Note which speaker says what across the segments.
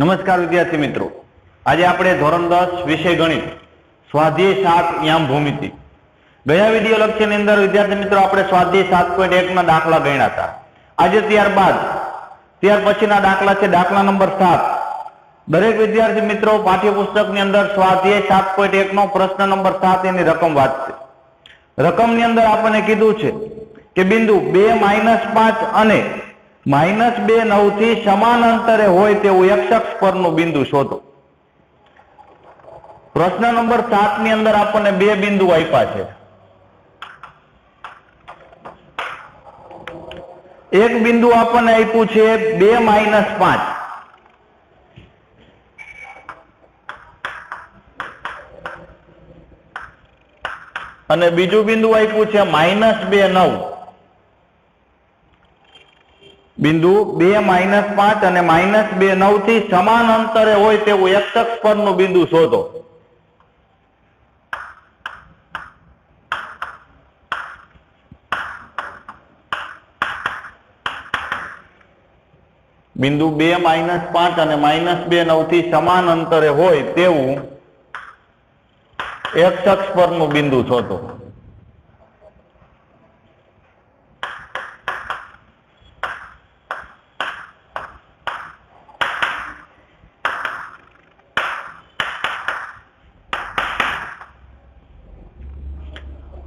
Speaker 1: નમસ્કાર વિદ્યાર્થી મિત્રો, આજે આપણે ધોરણ 10 વિષય ગણિત સ્વાધ્યાય 7 યામ ભૂમિતિ. ગયા વિડિયો લેક્ચરની અંદર વિદ્યાર્થી મિત્રો આપણે સ્વાધ્યાય 7.1 ના દાખલા ગણ્યા હતા. આજે ત્યાર પછીના દાખલા છે દાખલા નંબર 7. દરેક વિદ્યાર્થી મિત્રો પાઠ્યપુસ્તકની અંદર સ્વાધ્યાય 7.1 નો પ્રશ્ન નંબર 7 એની રકમ વાંચશે. રકમની અંદર આપણને કીધું છે કે બિંદુ 2 -5 અને -2 9 થી સમાન અંતરે હોય તેવું x અક્ષ પરનું બિંદુ શોધો. પ્રશ્ન નંબર 7 ની અંદર આપણને બે બિંદુ આપ્યા છે. એક બિંદુ આપણને આપ્યું છે 2 -5 અને બીજું બિંદુ આપ્યું છે -2 9. બિંદુ 2 -5 અને -2 9 થી સમાન અંતરે હોય તેવું x અક્ષ પરનું બિંદુ શોધો. બિંદુ 2 -5 અને -2 9 થી સમાન અંતરે હોય તેવું x અક્ષ પરનું બિંદુ શોધો.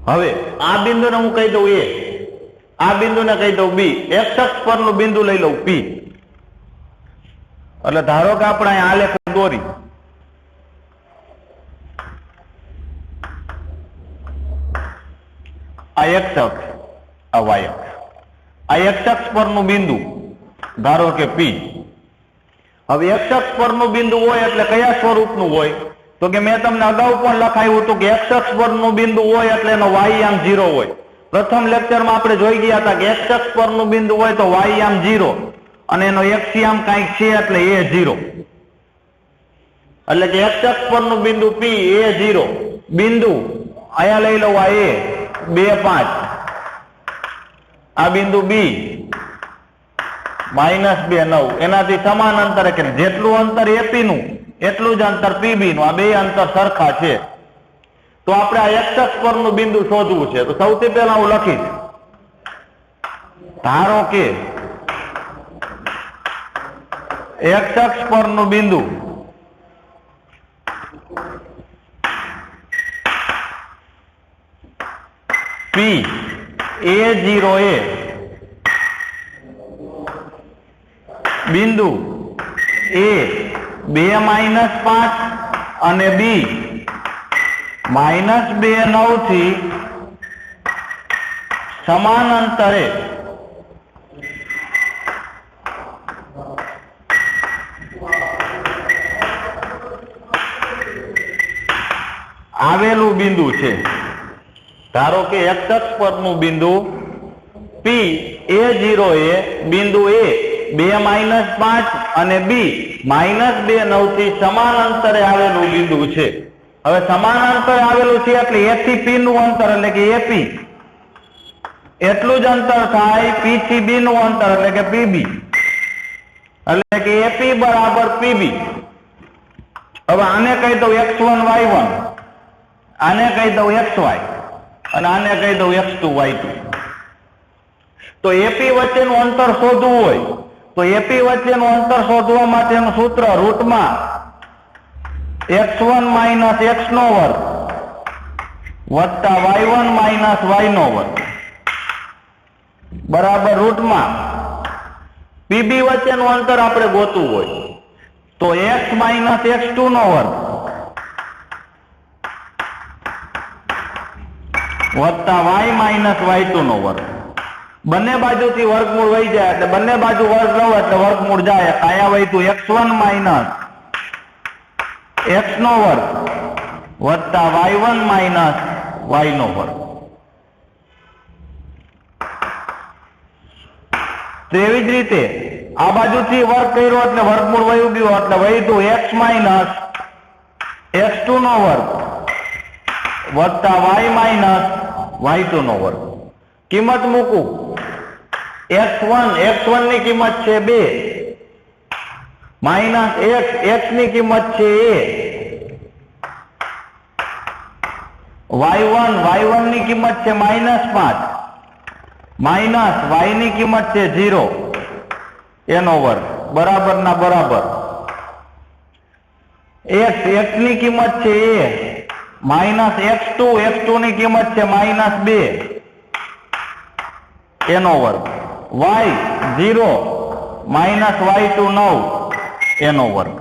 Speaker 1: હવે આ બિંદુને હું કહી દઉં A, આ બિંદુને કહી દઉં B. x અક્ષ પરનું બિંદુ લઈ લઉં P. એટલે ધારો કે આપણે આ આલેખ દોરી. આ x અક્ષ, આ y અક્ષ. આ x અક્ષ પરનું બિંદુ ધારો કે P. હવે x અક્ષ પરનું બિંદુ હોય એટલે કયા સ્વરૂપનું હોય? તો કે મેં તમને અગાઉ પણ લખાયું હતું કે x અક્ષ પરનું બિંદુ હોય એટલે એનો y આમ 0 હોય. પ્રથમ લેક્ચરમાં આપણે જોઈ ગયા હતા કે x અક્ષ પરનું બિંદુ હોય તો y આમ 0 અને એનો x આમ કંઈક છે એટલે a 0. એટલે કે x અક્ષ પરનું બિંદુ P a 0. બિંદુ અહીંયા લઈ લઉં આ a 2 5. આ બિંદુ B -2 9 એનાથી સમાન અંતરે કે જેટલું અંતર AP નું એટલું જ અંતર PB નું. આ બે અંતર સરખા છે. તો આપણે આ x અક્ષ પરનું બિંદુ શોધવું છે. તો સૌથી પહેલા હું લખીશ, ધારો કે x અક્ષ પરનું બિંદુ P a0 a બિંદુ A 2 -5 અને B -2 9 થી સમાન અંતરે આવેલું બિંદુ છે. ધારો કે x અક્ષ પરનું બિંદુ P a0 a બિંદુ A 2 -5 અને B -2 9 થી સમાન અંતરે આવેલું બિંદુ છે. હવે સમાન અંતરે આવેલું છે એટલે A થી P નું અંતર એટલે કે AP એટલું જ અંતર થાય P થી B નું અંતર એટલે કે PB. એટલે કે AP બરાબર PB. હવે આને કહી દઉં x1 y1, આને કહી દઉં xy અને આને કહી દઉં x2 y2. તો AP વચ્ચેનું અંતર શોધવું હોય તો AP વચ્ચેનું અંતર શોધવા માટેનું સૂત્ર રૂટમાં x1 - x નો વર્ગ વત્તા y1 - y નો વર્ગ બરાબર રૂટમાં PB વચ્ચેનું અંતર આપણે ગોતવું હોય તો x - x2 નો વર્ગ વત્તા y - y2 નો વર્ગ. બંને બાજુથી વર્ગમૂળ વહી જાય એટલે બંને બાજુ વર્ગ લો એટલે વર્ગમૂળ જાય. આયા વહીતું x1 - x નો વર્ગ વત્તા y1 - y નો વર્ગ. તેવી જ રીતે આ બાજુથી વર્ગ કર્યો એટલે વર્ગમૂળ વહી ગયું એટલે વહીતું x - x2 નો વર્ગ વત્તા y - y2 નો વર્ગ. કિંમત મૂકું x1 ની કિંમત છે 2 માઇનસ એક્સ, એક્સ ની કિંમત છે એ, y1 ની કિંમત છે -5, માઇનસ y ની કિંમત છે 0 એનો વર્ગ બરાબર ના બરાબર. x ની કિંમત છે એ, માઇનસ x2 ની કિંમત છે -2 એનો વર્ગ, y 0 માઇનસ y2 9 એનો વર્ગ.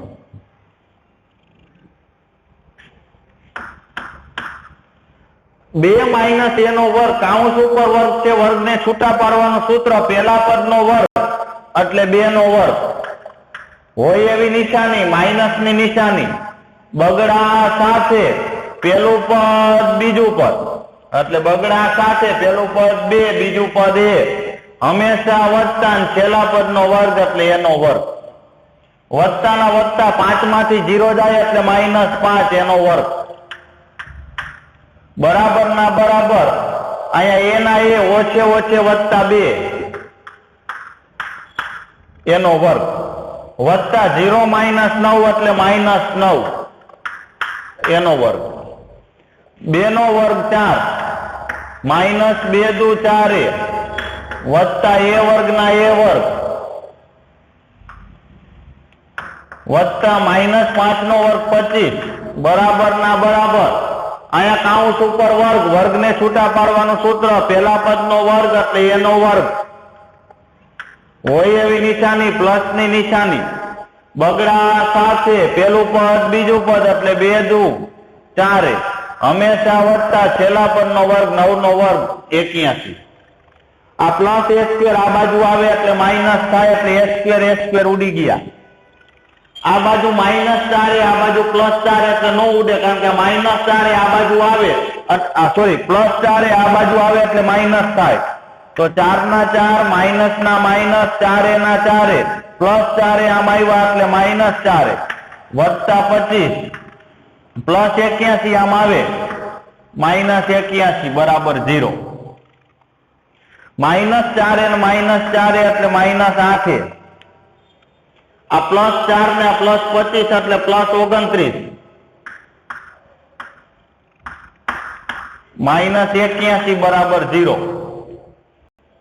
Speaker 1: બે માઇનસ એનો વર્ગ કાઉન્સ ઉપર વર્ગ છે, વર્ગને છૂટા પાડવાનું સૂત્ર પહેલા પદનો વર્ગ એટલે 2 નો વર્ગ. હોય એવી નિશાની માઇનસ ની નિશાની, બગડા સાથે પેલું પદ બીજું પદ એટલે બગડા સાથે પેલું પદ 2 બીજું પદ 1, હંમેશા વત્તા છેલ્લા પદનો વર્ગ એટલે એનો વર્ગ. વત્તાના વત્તા 5 માંથી 0 જાય એટલે -5 એનો વર્ગ બરાબર ના બરાબર. અહીંયા એના એ ઓછે ઓછે વત્તા 2 એનો વર્ગ વત્તા 0 -9 એટલે -9 એનો વર્ગ. 2 નો વર્ગ 4 -2 દુ 4 વત્તા એ વર્ગ ના એ વર્ગ વત્તા -5 નો વર્ગ 25 બરાબર ના બરાબર. અહીંયા કાઉન્સ ઉપર વર્ગ, વર્ગને છૂટા પાડવાનું સૂત્ર પહેલા પદનો વર્ગ એટલે એનો વર્ગ. હોય એવી નિશાની પ્લસ ની નિશાની, બગડા સાથે પેલું પદ બીજું પદ એટલે 2 દુ 4, હંમેશા વત્તા છેલ્લા પદનો વર્ગ 9 નો વર્ગ 81. આ પ્લસ a² આ બાજુ આવે એટલે માઇનસ થાય એટલે a² ઉડી ગયા. આ બાજુ -4 આ બાજુ +4 એટલે નો ઉડે, કારણ કે -4 આ બાજુ આવે સોરી +4 આ બાજુ આવે એટલે માઇનસ થાય. તો 4 ના 4 માઇનસ ના માઇનસ 4 ના 4 +4 આમ આવ્યા એટલે -4 વત્તા 25 +81 આમ આવે -81 બરાબર 0. -4 અને -4 એટલે -8. આ +4 ને આ +25 એટલે +29 -81 બરાબર 0.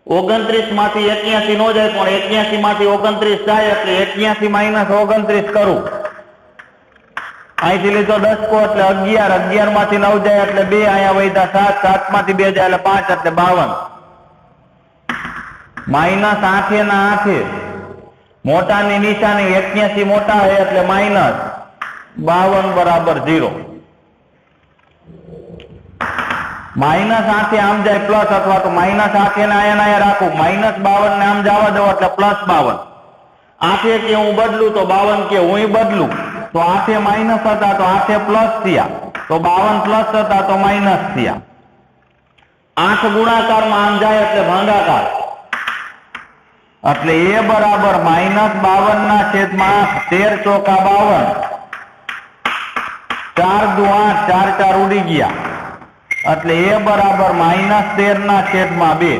Speaker 1: 29 માંથી 81 નો જાય પણ 81 માંથી 29 જાય એટલે 81 - 29 કરું. અહીંથી લીધો 10 એટલે 11, 11 માંથી 9 જાય એટલે 2, અહીંયા વધ્યા 7, 7 માંથી 2 જાય એટલે 5 એટલે 52. -8 ના 8 મોટાની નિશાની 81 મોટા है એટલે -52 બરાબર 0. -8 આમ જાય પ્લસ અથવા તો -8 ને આયા રાખું, -52 ને આમ જવા દો એટલે +52. 8 કે હું બદલું તો 52 કે હું બદલું તો 8 માઇનસ હતા તો 8 પ્લસ થયા, તો 52 પ્લસ હતા તો માઇનસ થયા. 8 ગુણાકારમાં આમ જાય એટલે ભાગાકાર એટલે a બરાબર -52 ના છેદમાં 13 ચોકા 52, 4 દુ 8, 4 4 ઉડી ગયા એટલે a બરાબર -13 ના છેદમાં 2.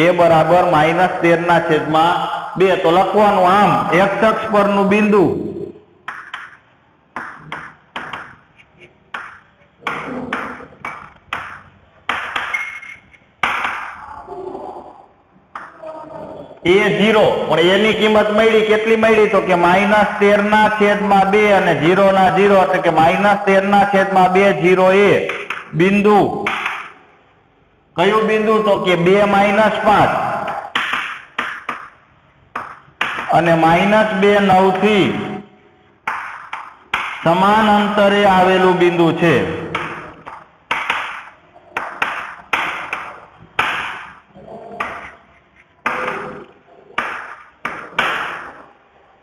Speaker 1: a બરાબર -13 ના છેદમાં 2. તો લખવાનું આમ x અક્ષ પરનું બિંદુ A0 પણ એની કિંમત મળી કેટલી મળી તો કે -13 ના છેદમાં 2 અને 0 ના 0 એટલે કે -13 ના છેદમાં 2 0 એ બિંદુ કયું બિંદુ તો કે 2 -5 અને -2 9 થી સમાન અંતરે આવેલું બિંદુ છે.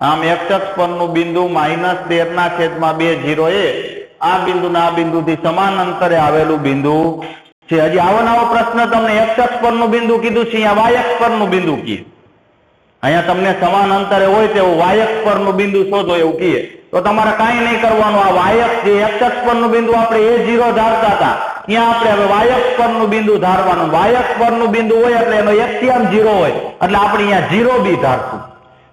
Speaker 1: આમ x અક્ષ પરનું બિંદુ -13 ના છેદમાં 2 0 એ આ બિંદુના આ બિંદુથી સમાન અંતરે આવેલું બિંદુ છે. હજી આવો નવો પ્રશ્ન તમને x અક્ષ પરનું બિંદુ કીધું છે, અહીંયા y અક્ષ પરનું બિંદુ કીએ. અહીંયા તમને સમાન અંતરે હોય તેવું y અક્ષ પરનું બિંદુ શોધો એવું કીએ તો તમારે કાંઈ નહીં કરવાનું. આ y અક્ષ જે x અક્ષ પરનું બિંદુ આપણે A0 ધારતા હતા ત્યાં આપણે હવે y અક્ષ પરનું બિંદુ ધારવાનું. y અક્ષ પરનું બિંદુ હોય એટલે એનો x થી આમ 0 હોય એટલે આપણે અહીંયા 0 બી ધારશું.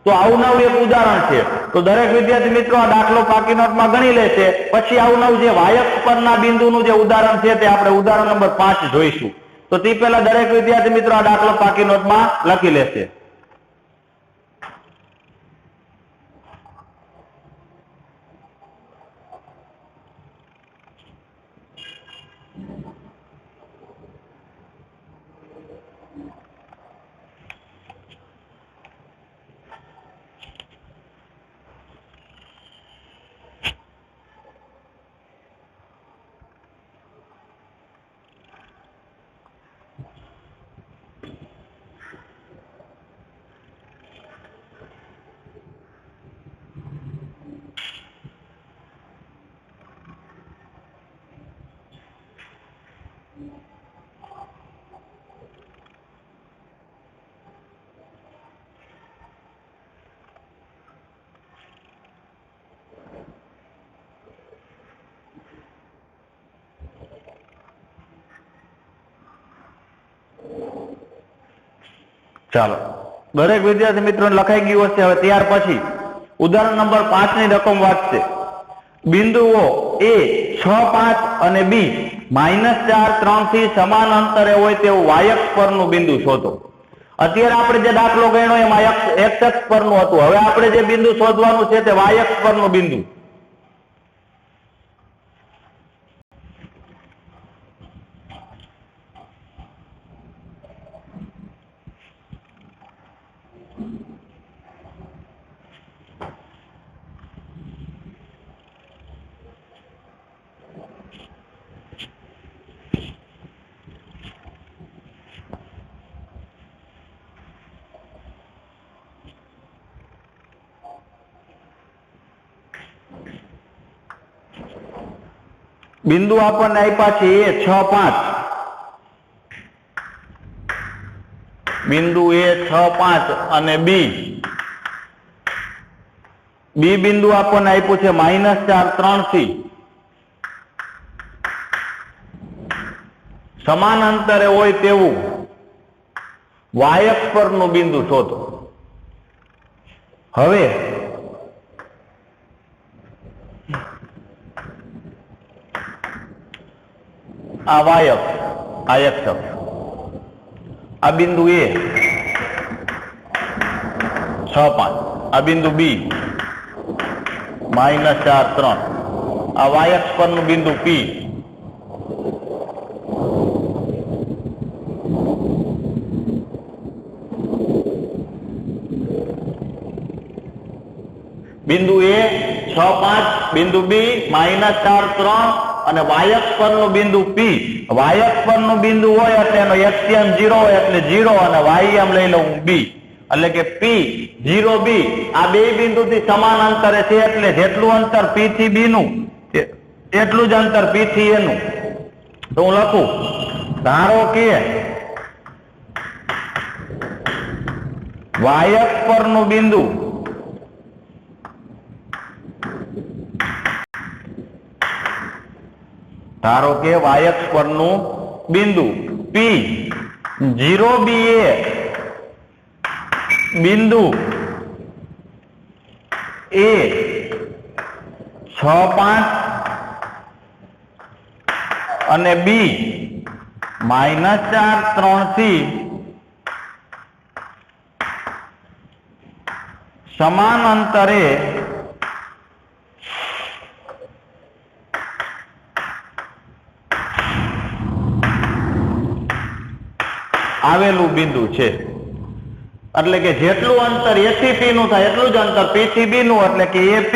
Speaker 1: તો આવું નવું એક ઉદાહરણ છે. તો દરેક વિદ્યાર્થી મિત્રો આ દાખલો પાકી નોટમાં ગણી લેશે. પછી આવું નવું જે વાયક પરના બિંદુનું જે ઉદાહરણ છે તે આપણે ઉદાહરણ નંબર 5 જોઈશું. તો તે પહેલા દરેક વિદ્યાર્થી મિત્રો આ દાખલો પાકી નોટમાં લખી લેશે. ચાલો, દરેક વિદ્યાર્થી મિત્રોને લખાઈ ગયું હશે. હવે ત્યાર પછી ઉદાહરણ નંબર 5 ની રકમ વાંચશે. બિંદુઓ A 6, 5 અને B -4, 3 થી સમાન અંતરે હોય તેવું વાયક પરનું બિંદુ શોધો. અત્યારે આપણે જે દાખલો ગણ્યો એમાં x અક્ષ પરનું હતું. હવે આપણે જે બિંદુ શોધવાનું છે તે વાયક પરનું બિંદુ. બિંદુ આપણને આપ્યા છે A 6, 5. બિંદુ A 6, 5 અને B બિંદુ આપણને આપ્યું છે -4, 3 થી સમાન અંતરે હોય તેવું વાયક પરનું બિંદુ શોધો. હવે આ વાયક આ x અક્ષ, આ બિંદુ A 6, 5, આ બિંદુ B -4, 3, આ વાયક પરનું બિંદુ P. બિંદુ A 6, 5, બિંદુ B -4, 3 અને વાયક પરનું બિંદુ P. વાયક પરનું બિંદુ હોય એટલે એનો એક્સિયમ 0 હોય એટલે 0 અને વાયમ લઈ લઉં B એટલે કે P 0 B આ બે બિંદુથી સમાન અંતરે છે એટલે જેટલું અંતર P થી B નું એટલું જ અંતર P થી A નું. તો હું લખું, ધારો કે વાયક પરનું બિંદુ વાયક પરનું બિંદુ P 0 B એ બિંદુ A 6, 5 અને B -4, 3 થી સમાન અંતરે આવેલું બિંદુ છે. એટલે કે જેટલું અંતર A થી P નું થાય એટલું જ અંતર P થી B નું એટલે કે AP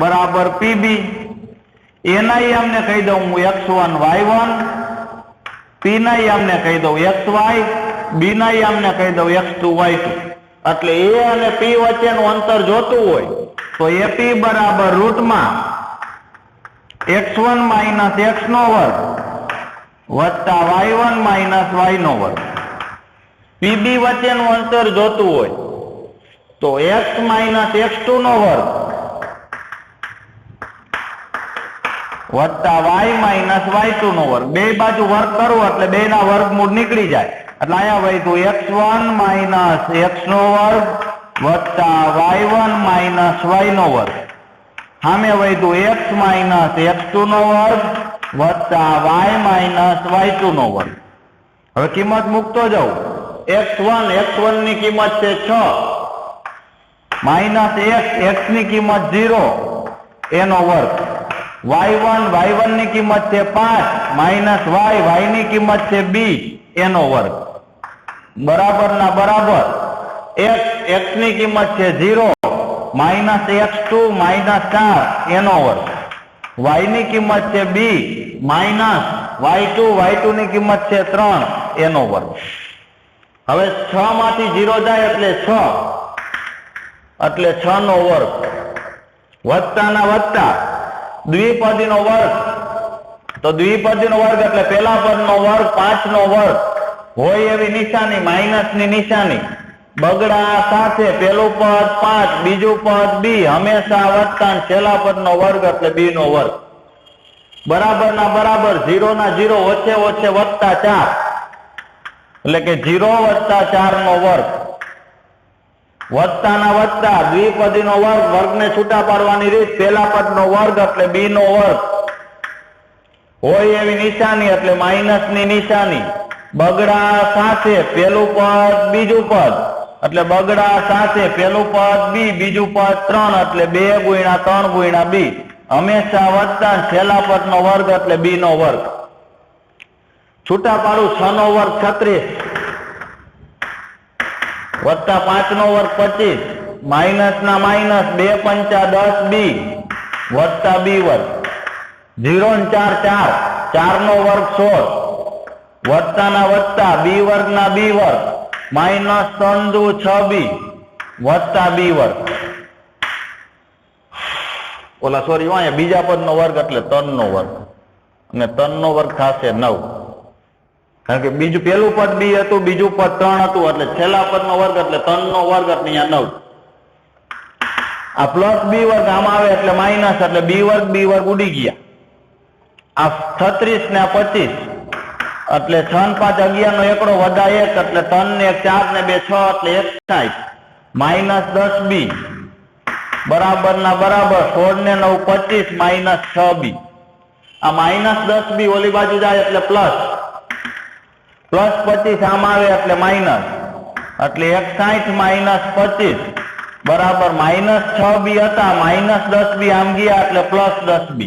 Speaker 1: બરાબર PB. એના અમને કહી દઉં હું x1 y1, P ના અમને કહી દઉં xy, B ના અમને કહી દઉં x2 y2. એટલે A અને P વચ્ચેનું અંતર જોતું હોય તો AP બરાબર રૂટમાં x1 - x નો વર્ગ વત્તા y1 - y નો વર્ગ. PB વચ્ચેનું અંતર જોતું હોય તો x - x2 નો વર્ગ વત્તા y - y2 નો વર્ગ. બે બાજુ વર્ગ કરવો એટલે બે ના વર્ગમૂળ નીકળી જાય એટલે અહીંયા વધ્યું x1 માઇનસ x નો વર્ગ વત્તા y1 માઇનસ y નો વર્ગ. સામે વધ્યું x માઇનસ x2 નો વર્ગ વત્તા y માઇનસ y2 નો વર્ગ. હવે કિંમત મૂકતો જાઉં. x1 ની કિંમત છે 6 માઇનસ x ની કિંમત 0 એનો વર્ગ. y1 ની કિંમત છે 5 માઇનસ y ની કિંમત છે 2 એનો વર્ગ. બરાબર ના બરાબર. x ની કિંમત છે 0 માઇનસ x2 માઇનસ 4 એનો વર્ગ. y ની કિંમત છે 2 માઇનસ y2 ની કિંમત છે 3 એનો વર્ગ. હવે 6 માંથી 0 જાય એટલે 6 નો વર્ગ વત્તા ના વત્તા દ્વિપદી નો વર્ગ. તો દ્વિપદી નો વર્ગ એટલે પેલા પદ નો વર્ગ 5 નો વર્ગ હોય એવી નિશાની માઇનસ ની નિશાની. બગડા સાથે પેલું પદ 5 બીજું પદ b હંમેશા વત્તા છેલ્લા પદ નો વર્ગ એટલે b નો વર્ગ. બરાબર ના બરાબર. 0 ના 0 ઓછે ઓછે વત્તા 4 એટલે કે 0 વત્તા 4 નો વર્ગ વત્તા ના વત્તા દ્વિપદી નો વર્ગ. વર્ગને છૂટા પાડવાની રીત પેલા પદ નો વર્ગ એટલે b નો વર્ગ હોય એવી નિશાની એટલે માઇનસ ની નિશાની. બગડા સાથે પેલું પદ બીજું પદ એટલે બગડા સાથે પેલું પદ b બીજું પદ 3 એટલે 2 ગુણ્યા 3 ગુણ્યા b હંમેશા વત્તા છેલ્લા પદ નો વર્ગ એટલે b નો વર્ગ. છૂટા પાડું 6 નો વર્ગ 36 વત્તા 5 નો વર્ગ 25 માઇનસ ના માઇનસ 2 પંચા 10 b વત્તા b વર્ગ. 0 ને 4 4 નો વર્ગ 16 વત્તા ના વત્તા b વર્ગ ના b વર્ગ માઇનસ 3 દુ 6b વત્તા b વર્ગ. ઓલા સોરી અહીંયા બીજા પદ નો વર્ગ એટલે 3 નો વર્ગ અને 3 નો વર્ગ થશે 9. કારણ કે બીજું પેલું પદ b હતું બીજું પદ 3 હતું એટલે છેલ્લા પદ નો વર્ગ એટલે 3 નો વર્ગ એટલે અહીંયા 9. આ પ્લસ b વર્ગ આમાં આવે એટલે માઇનસ એટલે b વર્ગ ઉડી ગયા. આ 36 ને 25 એટલે 6 ને 5 11 નો એકડો વડા 1 એટલે 3 ને 1 4 ને 2 6 એટલે 61 માઇનસ 10b બરાબર ના બરાબર. 16 ને 9 25 માઇનસ 6b. આ માઇનસ 10b ઓલી બાજુ જાય એટલે પ્લસ 25 આમ આવે એટલે માઇનસ એટલે 61 માઇનસ 25 બરાબર માઇનસ 6b હતા માઇનસ 10b આમ ગયા એટલે પ્લસ 10b.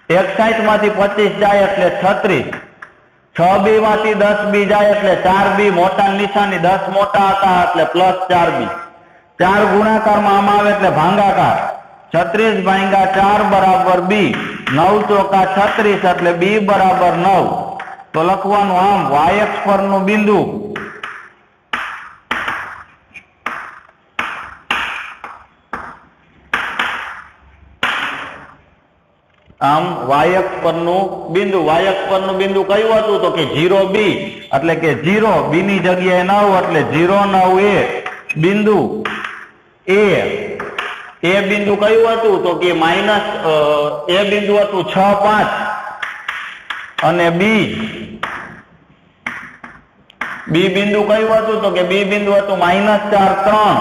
Speaker 1: 61 માંથી 25 જાય એટલે 36 6b માંથી 10b જાય એટલે 4b મોટા નિશાની 10 મોટા હતા એટલે પ્લસ 4b. 4 ગુણાકારમાં આમ આવે એટલે ભાંગાકાર 36 ભાંગા 4 બરાબર b 9 ચોકા 36 એટલે b બરાબર 9. તો લખવાનું આમ y અક્ષ પરનું બિંદુ આમ y અક્ષ પરનું બિંદુ કયું હતું તો કે 0b એટલે કે 0 b ની જગ્યાએ 9 એટલે 0 9 a બિંદુ a બિંદુ કયું હતું તો કે માઇનસ a બિંદુ હતું 6 5 અને b બિંદુ કયું હતું તો કે b બિંદુ હતું માઇનસ 4 3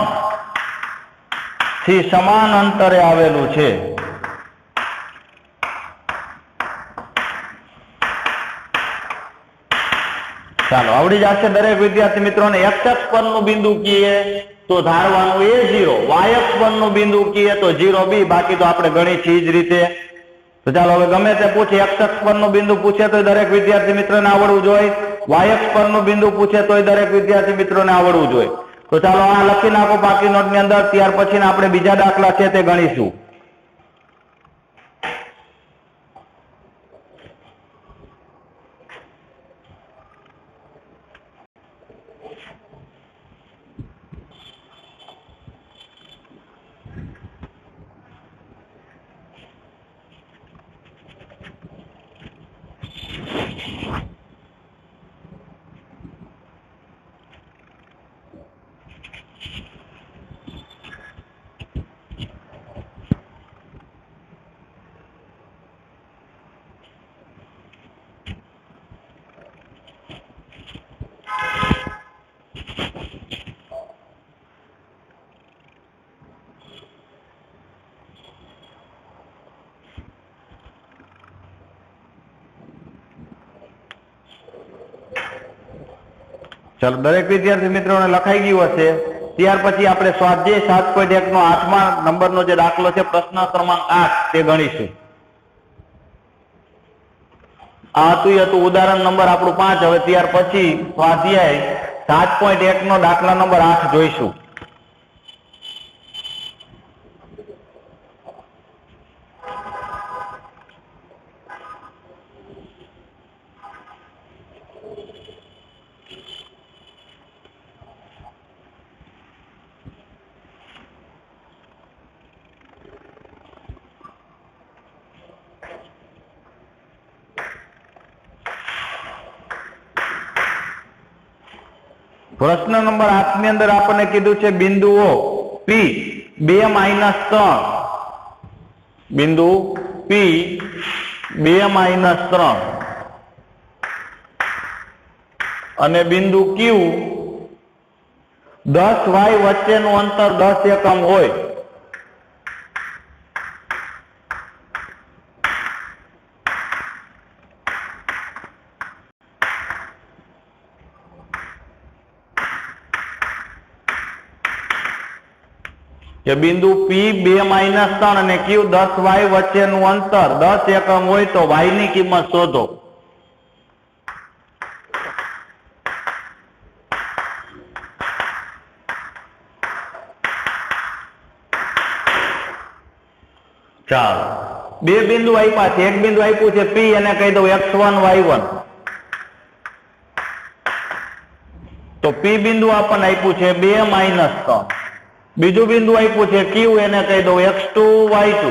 Speaker 1: થી સમાન અંતરે આવેલું છે. ચાલો આવડી જશે દરેક વિદ્યાર્થી મિત્રોને. x અક્ષ પરનું બિંદુ કીએ તો ધારવાનું a0, y અક્ષ પરનું બિંદુ કીએ તો 0b. બાકી તો આપણે ગણી છીએ જ રીતે. તો ચાલો હવે ગમે તે પૂછે x અક્ષ પરનું બિંદુ પૂછે તો દરેક વિદ્યાર્થી મિત્રોને આવડવું જોઈએ. y અક્ષ પરનું બિંદુ પૂછે તો દરેક વિદ્યાર્થી મિત્રોને આવડવું જોઈએ. તો ચાલો આ લખી નાખો પાકી નોટ ની અંદર. ત્યાર પછી આપણે બીજા દાખલા છે તે ગણીશું. चलो दरेक विद्यार्थी मित्रों ने लखाई गયું हशे। ત્યાર પછી આપણે સ્વાધ્યાય 7.1 નો 8મા નંબરનો જે દાખલો છે પ્રશ્ન ક્રમાંક 8 તે ગણીશું। આ હતું ઉદાહરણ નંબર આપણું 5। હવે ત્યાર પછી સ્વાધ્યાય 7.1 નો દાખલા નંબર 8 જોઈશું। प्रश्न नंबर 8 ની અંદર આપણને કીધું છે બિંદુઓ P 2-3, બિંદુ P 2-3 અને બિંદુ Q 10y વચ્ચેનું અંતર 10 એકમ હોય। કે બિંદુ P 2-3 અને Q 10y વચ્ચેનું અંતર 10 એકમ હોય તો y ની કિંમત શોધો। ચાલો બે બિંદુ આપ્યા છે। એક બિંદુ આપ્યું છે P, એને કહી દઉં x1 y1। તો P બિંદુ આપણને આપ્યું છે 2-3। બીજું બિંદુ આપ્યું છે Q, એને કહી દઉં x2 y2।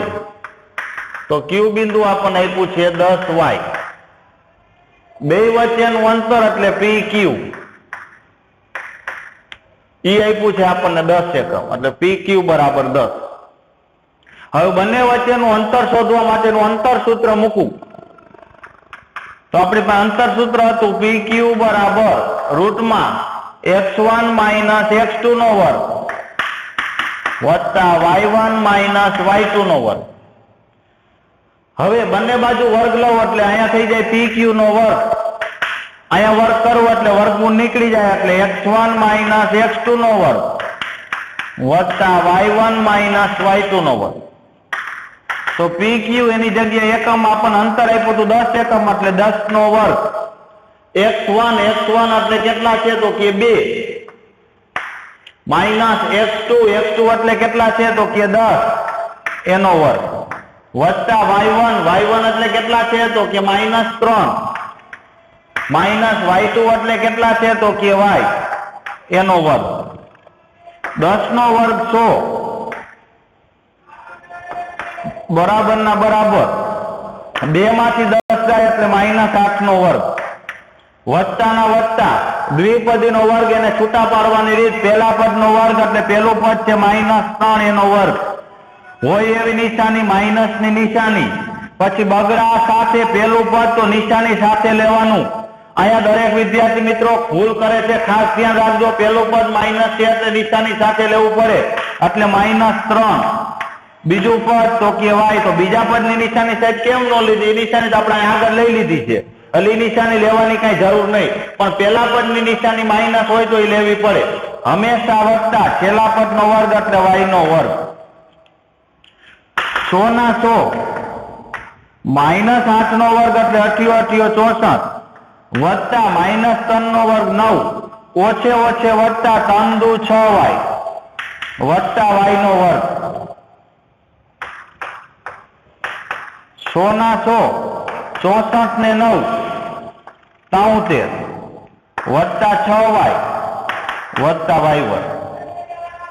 Speaker 1: તો Q બિંદુ આપણને આપ્યું છે 10y। બે વચ્ચેનું અંતર એટલે PQ, ઈ આપ્યું છે આપણને 10 એકમ એટલે PQ બરાબર 10। હવે બંને વચ્ચેનું અંતર શોધવા માટેનું અંતર સૂત્ર મૂકું તો આપણી પાસે અંતર સૂત્ર હતું PQ બરાબર રૂટમાં x1 - x2 નો વર્ગ વત્તા y1 - y2 નો વર્ગ। હવે બંને બાજુ વર્ગ લઉં એટલે અહીંયા થઈ જાય PQ નો વર્ગ, અહીંયા વર્ગ કરવો એટલે વર્ગમૂળ નીકળી જાય એટલે x1 - x2 નો વર્ગ વત્તા y1 - y2 નો વર્ગ। તો PQ એની જગ્યાએ એકમ આપણને અંતર આપ્યું હતું 10 એકમ એટલે 10 નો વર્ગ। x1 એટલે કેટલા છે તો કે 2 માઇનસ x2 એટલે કેટલા છે તો કે 10 એનો વર્ગ વત્તા y1 એટલે કેટલા છે તો કે -3 માઇનસ y2 એટલે કેટલા છે તો કે y એનો વર્ગ। 10 નો વર્ગ 100 બરાબર ના બરાબર 2 માંથી 10 જાય એટલે -8 નો વર્ગ વત્તા ના વત્તા દ્વિપદી નો વર્ગ એને છૂટા પાડવાની રીત પહેલા પદ નો વર્ગ એટલે પહેલું પદ છે -3 એનો વર્ગ હોય એવી નિશાની માઇનસ ની નિશાની પછી બગડા સાથે પહેલું પદ તો નિશાની સાથે લેવાનું। અહીંયા દરેક વિદ્યાર્થી મિત્રો ભૂલ કરે છે, ખાસ ધ્યાન રાખજો। પહેલું પદ માઇનસ છે એટલે નિશાની સાથે લેવું પડે એટલે -3। બીજું પદ તો કે y, તો બીજા પદની નિશાની સાહેબ કેમ ન લીધી? નિશાની તો આપણે આગળ લઈ લીધી છે એટલે નિશાની લેવાની કઈ જરૂર નહીં, પણ પહેલા પદની નિશાની માઇનસ હોય તો એ લેવી પડે। હંમેશા વત્તા છેલ્લા પદનો વર્ગ એટલે y નો વર્ગ। 100 ના 100 -8 નો વર્ગ એટલે 88 64 વત્તા -3 નો વર્ગ 9 ઓછે ઓછે વત્તા 3 દુ 6y વત્તા y નો વર્ગ। 100 ના 100 64 ને 9 73 વત્તા 6y વત્તા y વર્ગ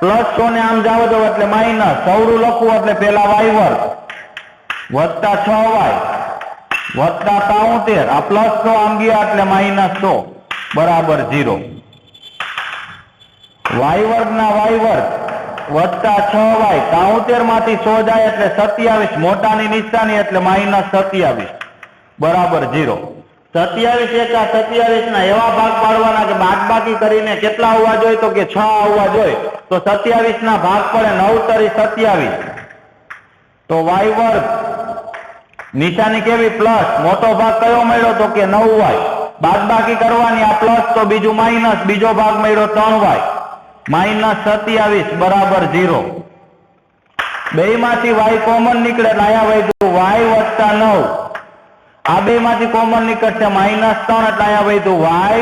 Speaker 1: પ્લસ 100 ને આમ જાવ દો એટલે માઇનસ સૌરું લખવું એટલે પેલા y વર્ગ વત્તા 6y વત્તા 73 આ પ્લસ 100 આમ ગયા એટલે -100 બરાબર 0। y વર્ગ ના y વર્ગ વત્તા 6y 73 માંથી 100 જાય એટલે 27 મોટાની નિશાની એટલે -27 બરાબર 0। 27 એકા 27 ના એવા ભાગ પાડવાના કે બાદબાકી કરીને કેટલા આવવા જોઈએ તો કે 6 આવવા જોઈએ, તો 27 ના ભાગ પડે 9 તરી 27 તો y વર્ગ નિશાની કેવી પ્લસ, મોટો ભાગ કયો મળ્યો તો કે 9y બાદબાકી કરવાની, આ પ્લસ તો બીજું માઇનસ, બીજો ભાગ મળ્યો 3y -27 બરાબર 0. બે માંથી y કોમન નીકળે એટલે અહીંયા વધ્યું y વત્તા 9. આ બે માંથી કોમન નીકળશે -3 એટલે અહીંયા વધ્યું y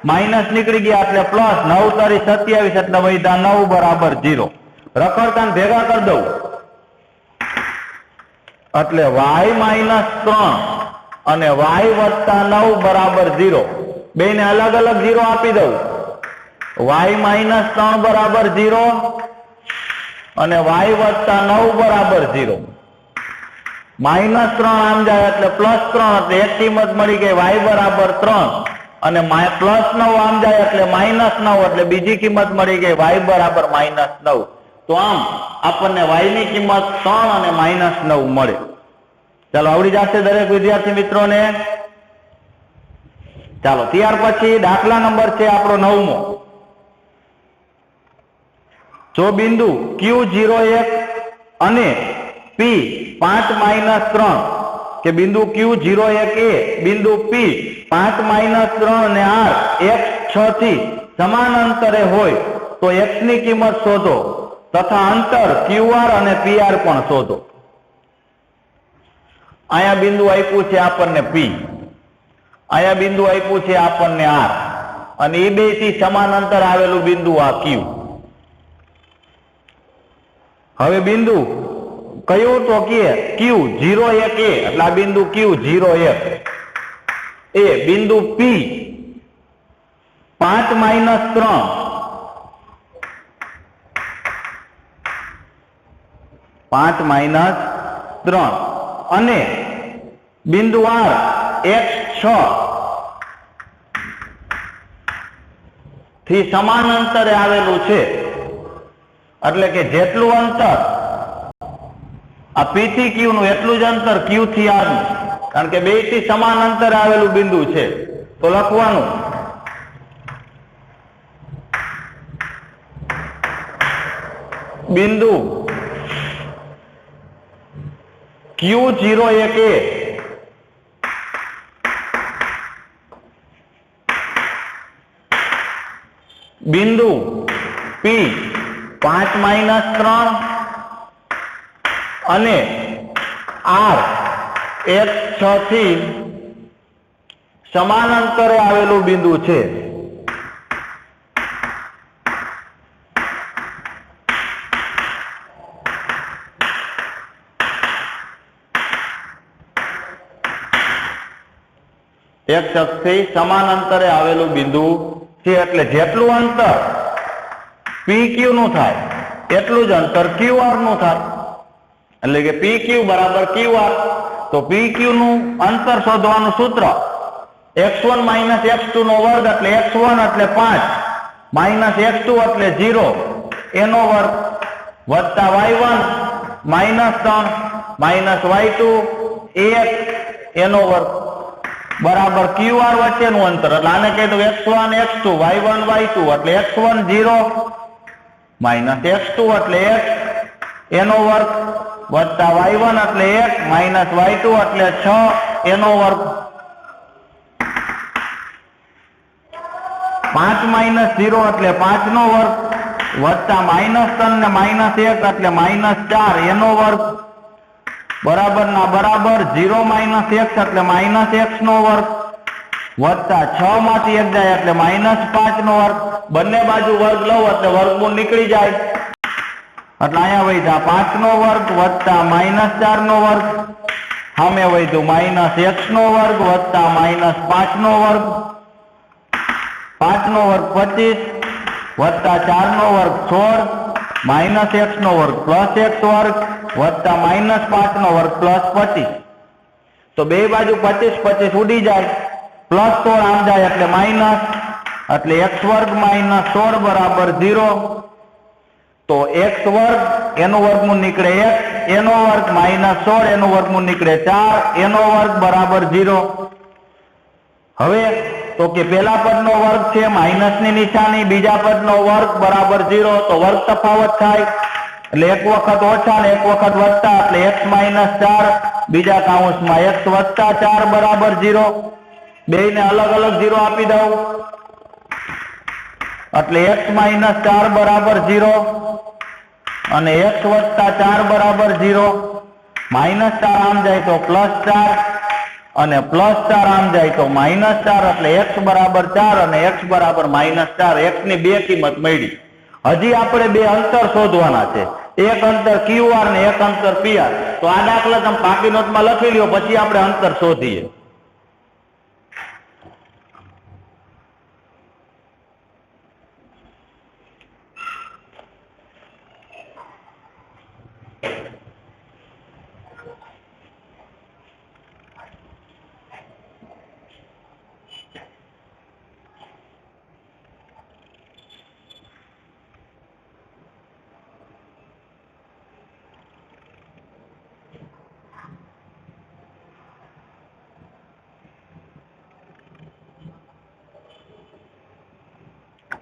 Speaker 1: માઇનસ નીકળી ગયા એટલે પ્લસ 9 તરી 27 એટલે વધ્યા 9 બરાબર 0. રખડતા ભેગા કરી દઉં એટલે y -3 અને y વત્તા 9 બરાબર 0. બેને અલગ અલગ 0 આપી દઉં. y -3 બરાબર 0 અને y વત્તા 9 બરાબર 0. -3 આમ જાય એટલે +3 એટલે એક કિંમત મળી ગઈ y બરાબર 3 અને +9 આમ જાય એટલે -9 એટલે બીજી કિંમત મળી ગઈ y બરાબર -9. તો આમ આપણને y ની કિંમત 3 અને -9 મળે. ચાલો આવડી જશે દરેક વિદ્યાર્થી મિત્રોને. ચાલો ત્યાર પછી દાખલા નંબર છે આપણો 9મો. જો બિંદુ Q01 અને P 5 - 3 કે બિંદુ Q01 બિંદુ P 5 - 3 અને R x6 થી સમાન અંતરે હોય તો x ની કિંમત શોધો તથા અંતર QR અને PR પણ શોધો. આયા બિંદુ આપ્યું છે આપણને P, આયા બિંદુ આપ્યું છે આપણને R અને એ બે થી સમાન અંતર આવેલું બિંદુ આ Q. હવે બિંદુ કયું તો કે Q01 એટલે આ બિંદુ Q01 બિંદુ P 5 - 3 અને બિંદુ R x6 થી સમાન અંતરે આવેલું છે. એટલે કે જેટલું અંતર આ P થી Q નું એટલું જ અંતર Q થી R નું, કારણ કે બે થી સમાન અંતરે આવેલું બિંદુ છે. તો લખવાનું બિંદુ Q01 બિંદુ P 5 - 3 અને R x6 થી સમાન અંતરે આવેલું બિંદુ છે. એક અક્ષથી સમાન અંતરે આવેલું બિંદુ છે. એટલે જેટલું અંતર PQ નું થાય એટલું જ અંતર QR નું થાય. એટલે કે PQ બરાબર QR. તો PQ નું અંતર શોધવાનું સૂત્ર x1 - x2 નો વર્ગ એટલે x1 એટલે 5 -x2 એટલે 0 એનો વર્ગ વત્તા y1 -3 y2 1 એનો વર્ગ બરાબર QR વચ્ચેનું અંતર. એટલે આને કહે તો x1 x2 y1 y2 એટલે x1 0 -x2 એટલે 1 એનો વર્ગ વત્તા y1 એટલે 1 y2 એટલે 6 એનો વર્ગ. 5 - 0 એટલે 5 નો વર્ગ વત્તા -3 ને -1 એટલે -4 એનો વર્ગ બરાબર ના બરાબર 0 - x એટલે -x નો વર્ગ વત્તા 6 માંથી 1 જાય એટલે -5 નો વર્ગ. બંને બાજુ વર્ગ લઉં એટલે વર્ગમૂળ નીકળી જાય એટલે અહીંયા વધ્યા 5 નો વર્ગ વત્તા -4 નો વર્ગ. સામે વધ્યું -x નો વર્ગ વત્તા -5 નો વર્ગ. 5 નો વર્ગ 25 વત્તા 4 નો વર્ગ 16 -x નો વર્ગ +x વર્ગ વત્તા -5 નો વર્ગ +25. તો બે બાજુ 25 25 ઉડી જાય, +16 આમ જાય એટલે માઇનસ એટલે x વર્ગ -16 બરાબર 0. તો x વર્ગ એનું વર્ગમૂળ નીકળે 1 એનો વર્ગ -16 એનું વર્ગમૂળ નીકળે 4 એનો વર્ગ બરાબર 0. હવે તો કે પેલા પદનો વર્ગ છે માઇનસની નિશાની, બીજા પદનો વર્ગ બરાબર 0. તો વર્ગ તફાવત થાય એટલે એક વખત ઓછા ને એક વખત વત્તા એટલે x -4 બીજા કાઉન્સમાં x વત્તા 4 બરાબર 0. બેયને અલગ અલગ 0 આપી દઉં એટલે x માઇનસ 4 બરાબર 0 અને x વત્તા 4 બરાબર 0. માઇનસ 4 આમ જાય તો પ્લસ 4 અને પ્લસ 4 આમ જાય તો માઇનસ 4 એટલે x બરાબર 4 અને x બરાબર માઇનસ 4. x ની બે કિંમત મળી. હજી આપણે બે અંતર શોધવાના છે, એક અંતર QR ને એક અંતર PR. તો આ દાખલા તમે પાકી નોટમાં લખી લ્યો, પછી આપણે અંતર શોધીએ.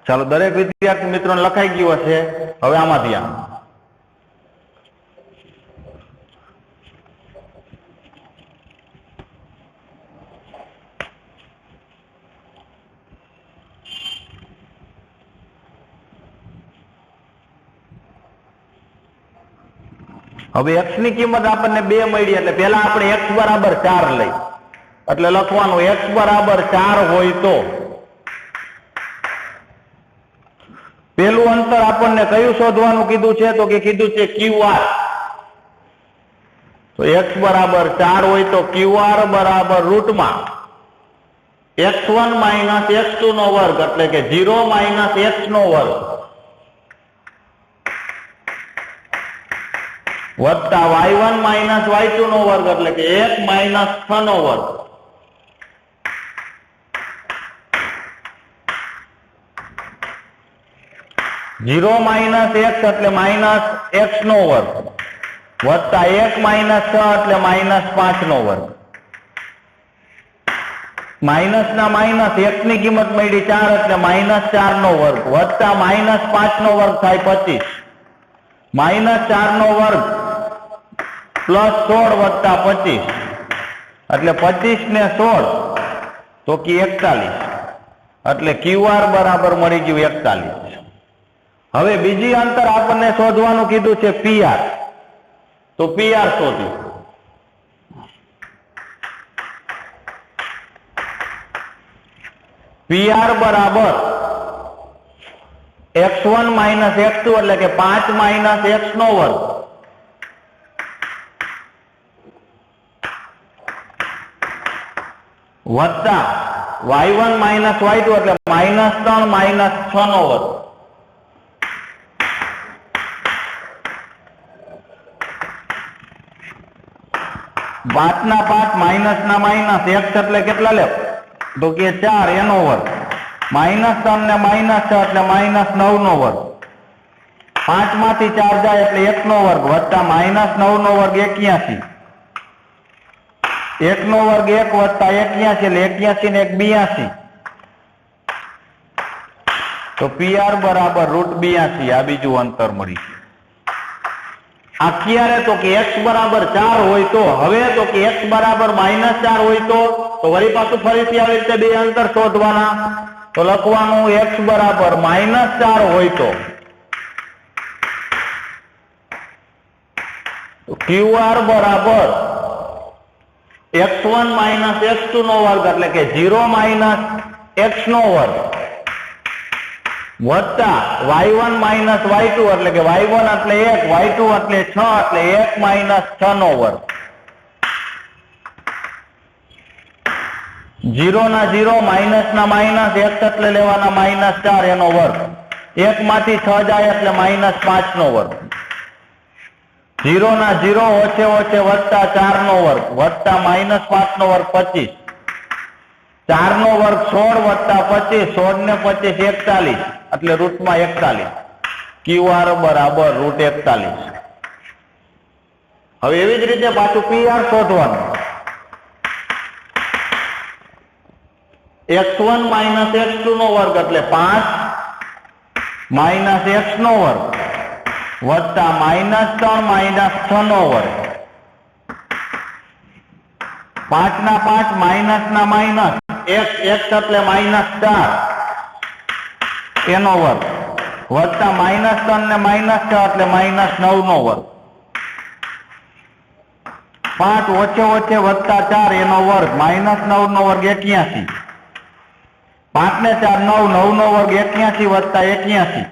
Speaker 1: ચાલો, દરેક વિદ્યાર્થી મિત્રોને લખાઈ ગયું હશે. હવે આમાંથી હવે x ની કિંમત આપણને 2 મળી, એટલે પેલા આપણે x બરાબર 4 લઈ, એટલે લખવાનું x બરાબર 4 હોય તો પેલું અંતર આપણને કયું શોધવાનું કીધું છે? તો કે કીધું છે QR. તો x બરાબર 4 હોય તો QR બરાબર રૂટમાં x1 માઇનસ x2 નો વર્ગ એટલે કે 0 માઇનસ x નો વર્ગ વત્તા y1 માઇનસ y2 નો વર્ગ એટલે કે 1 માઇનસ 6 નો વર્ગ. जीरो माइनस एक्स એટલે માઇનસ x નો વર્ગ વત્તા 1 માઇનસ 6 એટલે માઇનસ 5 નો વર્ગ. માઇનસ ના માઇનસ x ની કિંમત મળી 4 એટલે માઇનસ 4 નો વર્ગ વત્તા માઇનસ 5 નો વર્ગ થાય 25. માઇનસ 4 નો વર્ગ પ્લસ 16 વત્તા 25 એટલે 25 ને 16 તો કે 41 એટલે QR બરાબર મળી ગયું 41. હવે બીજી અંતર આપણને શોધવાનું કીધું છે PR. તો PR શોધ્યું. PR બરાબર x1 માઇનસ x2 એટલે કે 5 માઇનસ x નો વર્ગ વત્તા y1 માઇનસ y2 એટલે માઇનસ 3 માઇનસ 6 નો વર્ગ. 5 ના 5 માઇનસ ના માઇનસ x એટલે કેટલા લે? તો કે 4 એનો વર્ગ માઇનસ 3 ને માઇનસ 6 એટલે માઇનસ 9 નો વર્ગ. 5 માંથી 4 જાય એટલે 1 નો વર્ગ વત્તા માઇનસ 9 નો વર્ગ 81. 1 નો વર્ગ 1 વત્તા 81 એટલે 81 ને 1 82. તો PR બરાબર √82. આ બીજું અંતર મળી. આ ક્યારે? તો કે x બરાબર 4 હોય તો. હવે તો કે x બરાબર માઇનસ 4 હોય તો વળી પાછું ફરીથી આવી રીતે બે અંતર શોધવાના. તો લખવાનું x બરાબર માઇનસ 4 હોય તો QR બરાબર x1 માઇનસ x2 નો વર્ગ એટલે કે 0 માઇનસ x નો વર્ગ વત્તા y1 માઇનસ y2 એટલે કે y1 એટલે 1 y2 એટલે 6 એટલે 1 માઇનસ 6 નો વર્ગ. 0 ના 0 માઇનસ ના માઇનસ x એટલે લેવાના માઇનસ 4 એનો વર્ગ 1 માંથી 6 જાય એટલે માઇનસ 5 નો વર્ગ. 0 ના 0 ઓછે ઓછે વત્તા 4 નો વર્ગ વત્તા માઇનસ 5 નો વર્ગ 25. 4 નો વર્ગ 16 વત્તા 25 16 ને 25 41 એટલે રૂટમાં 41. QR બરાબર √41. હવે એવી જ રીતે પાછું PR શોધવાનું. x1 માઇનસ x2 નો વર્ગ એટલે 5 માઇનસ x નો વર્ગ વત્તા માઇનસ 3 માઇનસ 6 નો વર્ગ. 5 ના 5 માઇનસ ના માઇનસ x એટલે -4 એનો વર્ગ વત્તા -3 ને -6 એટલે -9 નો વર્ગ 5 ઓછે ઓછે વત્તા 4 એનો વર્ગ -9 નો વર્ગ 81 5 ને 4 9 9 નો વર્ગ 81 વત્તા 81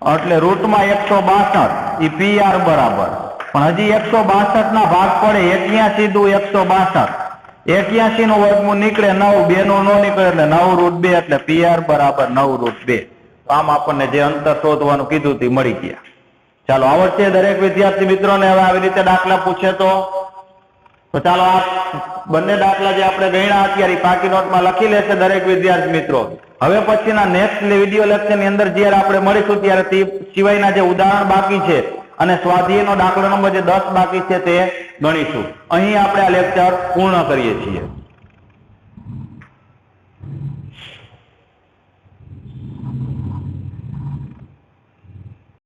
Speaker 1: એટલે રૂટમાં 162 ઈ PR બરાબર પણ હજી 162 ના ભાગ પડે 81 દુ 162 81 નો વર્ગમૂળ નીકળે 9 2 નો નો નીકળે એટલે 9√2 એટલે PR બરાબર 9√2 આમ આપણને જે અંતર શોધવાનું કીધું તે મળી ગયા ચાલો આવડશે દરેક વિદ્યાર્થી મિત્રોને હવે આવી રીતે દાખલા પૂછે તો ચાલો આ બંને દાખલા જે આપણે ગણ્યા અત્યારે પાકી નોટમાં લખી લેશે દરેક વિદ્યાર્થી મિત્રો હવે પછીના નેક્સ્ટ વિડીયો લેક્ચરની અંદર જ્યારે આપણે મળીશું ત્યારે તે સિવાયના જે ઉદાહરણ બાકી છે અને સ્વાધ્યાયનો દાખલો નંબર જે 10 બાકી છે તે ગણીશું અહીં આપણે આ લેક્ચર પૂર્ણ કરીએ છીએ